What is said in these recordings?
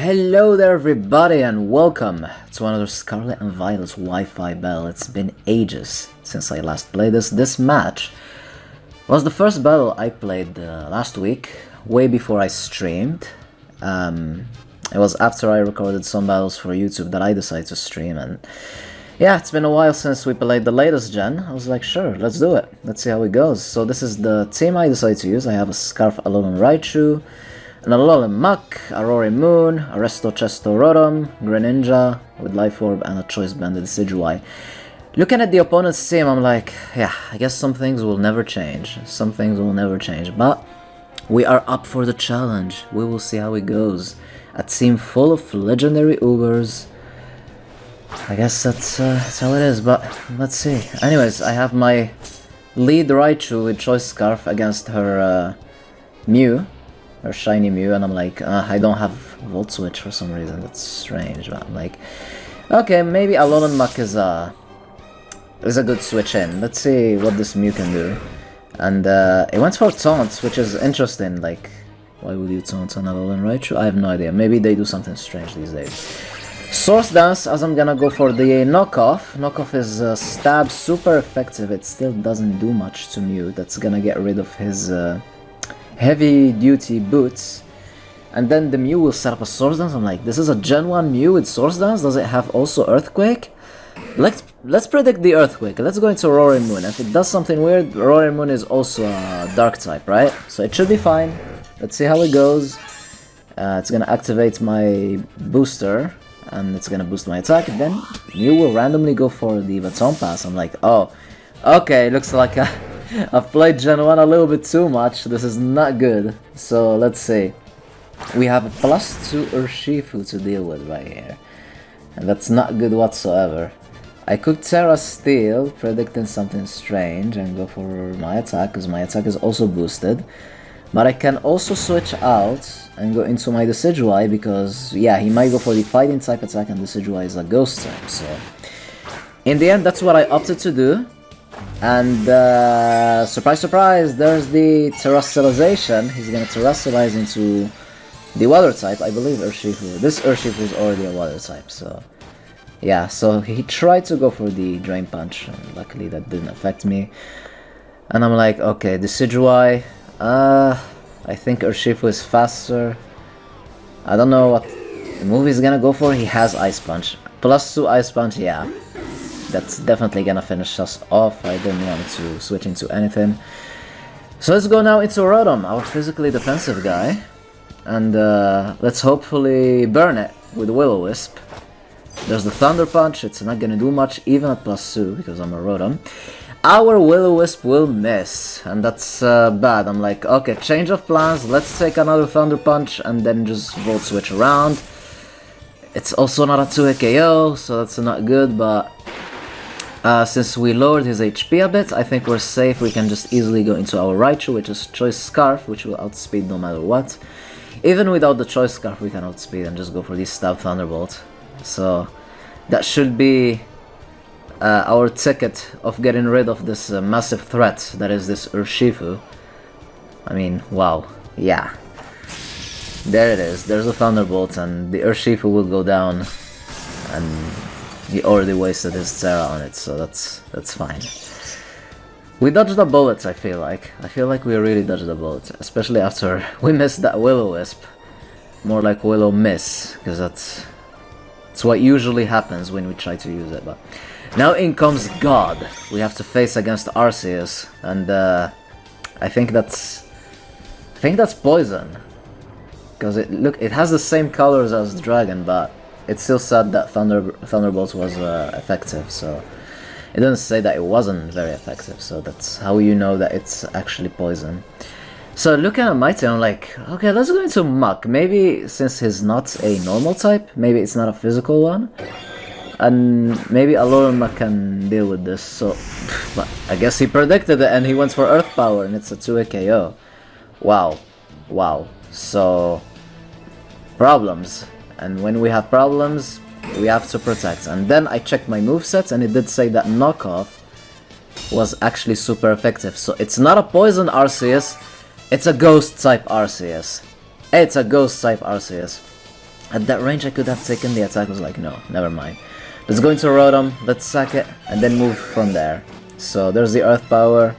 Hello there everybody and welcome to another Scarlet and Violet's Wi-Fi battle. It's been ages since I last played this. This match was the first battle I played last week, way before I streamed. It was after I recorded some battles for YouTube that I decided to stream, and yeah, it's been a while since we played the latest gen. I was like, sure, let's do it. Let's see how it goes. So this is the team I decided to use. I have a Scarf Alolan Raichu, an Alolan Muk, a Roaring Moon, a Resto Chesto Rotom, Greninja with Life Orb, and a Choice Banded Decidueye. Looking at the opponent's team, I'm like, yeah, I guess some things will never change. Some things will never change, but we are up for the challenge. We will see how it goes. A team full of legendary Ubers. I guess that's how it is, but let's see. Anyways, I have my lead Raichu with Choice Scarf against her Mew. Or shiny Mew, and I'm like, I don't have Volt Switch for some reason. That's strange, but I'm like, okay, maybe Alolan Muk is a good switch in. Let's see what this Mew can do. And it went for Taunt, which is interesting. Like, why would you taunt on Alolan Raichu? I have no idea. Maybe they do something strange these days. Source Dance, as I'm gonna go for the knockoff. Knockoff is stab, super effective. It still doesn't do much to Mew. That's gonna get rid of his heavy duty boots, and then the Mew will set up a Source Dance. I'm like, this is a Gen 1 Mew with Source Dance? Does it have also Earthquake? Let's predict the Earthquake. Let's go into Roaring Moon. If it does something weird, Roaring Moon is also a Dark type, right? So it should be fine. Let's see how it goes. It's gonna activate my booster, and it's gonna boost my attack. Then Mew will randomly go for the Baton Pass. I'm like, oh, okay, looks like I've played Gen 1 a little bit too much. This is not good. So let's see. We have a +2 Urshifu to deal with right here, and that's not good whatsoever. I could Terra Steel, predicting something strange, and go for my attack, because my attack is also boosted. But I can also switch out and go into my Decidueye, because yeah, he might go for the fighting type attack, and Decidueye is a ghost type. So in the end, that's what I opted to do. And surprise, surprise, there's the Terrestrialization. He's gonna Terrestrialize into the Water type, I believe Urshifu. This Urshifu is already a Water type, so yeah, so he tried to go for the Drain Punch, and luckily that didn't affect me. And I'm like, okay, Decidueye, I think Urshifu is faster. I don't know what move he's gonna go for. He has Ice Punch. +2 Ice Punch, yeah. That's definitely gonna finish us off. I didn't want to switch into anything. So let's go now into Rotom, our physically defensive guy. And let's hopefully burn it with Will-O-Wisp. There's the Thunder Punch. It's not gonna do much even at +2 because I'm a Rotom. Our Will-O-Wisp will miss, and that's bad. I'm like, okay, change of plans. Let's take another Thunder Punch and then just Volt Switch around. It's also not a 2-hit KO, so that's not good, but since we lowered his HP a bit, I think we're safe. We can just easily go into our Raichu, which is Choice Scarf, which will outspeed no matter what. Even without the Choice Scarf, we can outspeed and just go for the Stab Thunderbolt. So that should be our ticket of getting rid of this massive threat that is this Urshifu. I mean, wow, yeah. There it is, there's a Thunderbolt, and the Urshifu will go down, and he already wasted his Terra on it, so that's fine. We dodged the bullets, I feel like. I feel like we really dodged the bullets, especially after we missed that Will-O-Wisp. More like Will-O-Miss, because that's what usually happens when we try to use it. But now in comes God. We have to face against Arceus, and I think that's poison. Because it has the same colors as Dragon, but it still said that Thunderbolt was effective, so it doesn't say that it wasn't very effective, so that's how you know that it's actually poison. So looking at my team, I'm like, okay, let's go into Muk. Maybe since he's not a normal type, maybe it's not a physical one, and maybe Alolan Muk can deal with this. So, but I guess he predicted it and he went for Earth Power, and it's a 2-hit KO. Wow, wow. So problems. And when we have problems, we have to protect. And then I checked my movesets, and it did say that Knockoff was actually super effective. So it's not a Poison Arceus, it's a Ghost type Arceus. It's a Ghost type Arceus. At that range I could have taken the attack. I was like, no, never mind. Let's go into Rotom, let's sack it, and then move from there. So there's the Earth Power.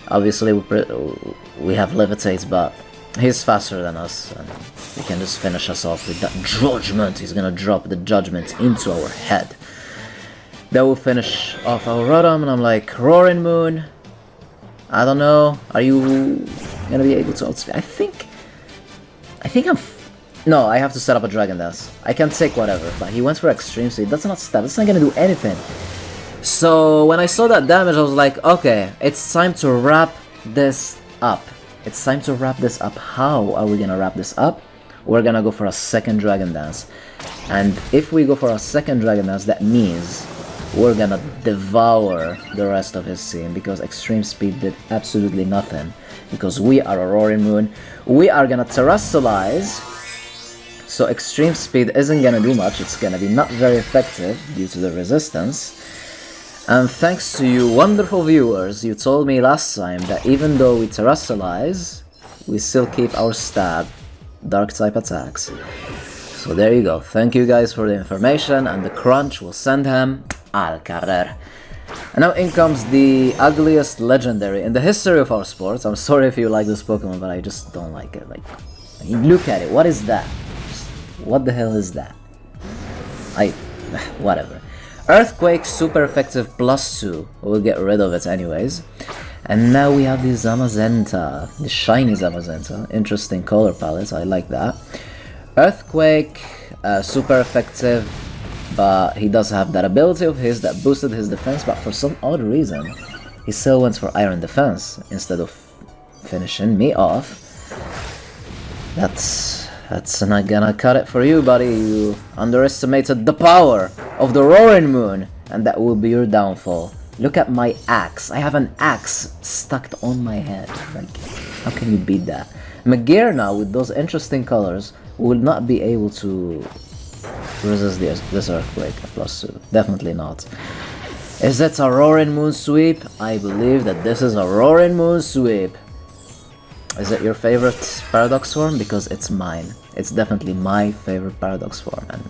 Obviously we have Levitate, but he's faster than us, and he can just finish us off with that Judgment. He's gonna drop the Judgment into our head. That will finish off our Rotom, and I'm like, Roaring Moon, I don't know, are you gonna be able to outspeed? I think I'm... No, I have to set up a Dragon Dance. I can take whatever, but he went for Extreme Speed. That's not stab, that's not gonna do anything. So when I saw that damage, I was like, okay, it's time to wrap this up. It's time to wrap this up. How are we gonna wrap this up? We're gonna go for a second Dragon Dance. And if we go for a second Dragon Dance, that means we're gonna devour the rest of his team, because Extreme Speed did absolutely nothing. Because we are a Roaring Moon. We are gonna Terrestrialize. So Extreme Speed isn't gonna do much. It's gonna be not very effective due to the resistance. And thanks to you wonderful viewers, you told me last time that even though we Terrestrialize, we still keep our stab Dark type attacks. So there you go. Thank you guys for the information, and the crunch will send him al carrer. And now in comes the ugliest legendary in the history of our sports. I'm sorry if you like this Pokemon, but I just don't like it. Like, look at it. What is that? What the hell is that? Whatever. Earthquake, super effective, +2. We'll get rid of it anyways. And now we have the Zamazenta, the shiny Zamazenta. Interesting color palette, I like that. Earthquake, super effective, but he does have that ability of his that boosted his defense, but for some odd reason, he still went for Iron Defense instead of finishing me off. That's not gonna cut it for you, buddy. You underestimated the power of the Roaring Moon, and that will be your downfall. Look at my axe. I have an axe stuck on my head. Like, how can you beat that? Magear now, with those interesting colors, will not be able to resist this Earthquake +2. Definitely not. Is that a Roaring Moon sweep? I believe that this is a Roaring Moon sweep. Is it your favorite Paradox form? Because it's mine. It's definitely my favorite Paradox form. And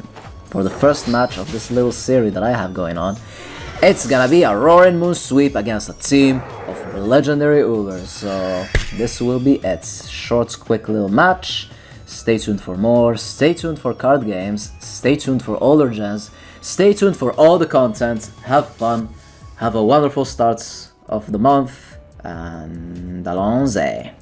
for the first match of this little series that I have going on, it's gonna be a Roaring Moon sweep against a team of legendary Ogres. So this will be it. Short, quick little match. Stay tuned for more. Stay tuned for card games. Stay tuned for older gens. Stay tuned for all the content. Have fun. Have a wonderful start of the month. And allons-y.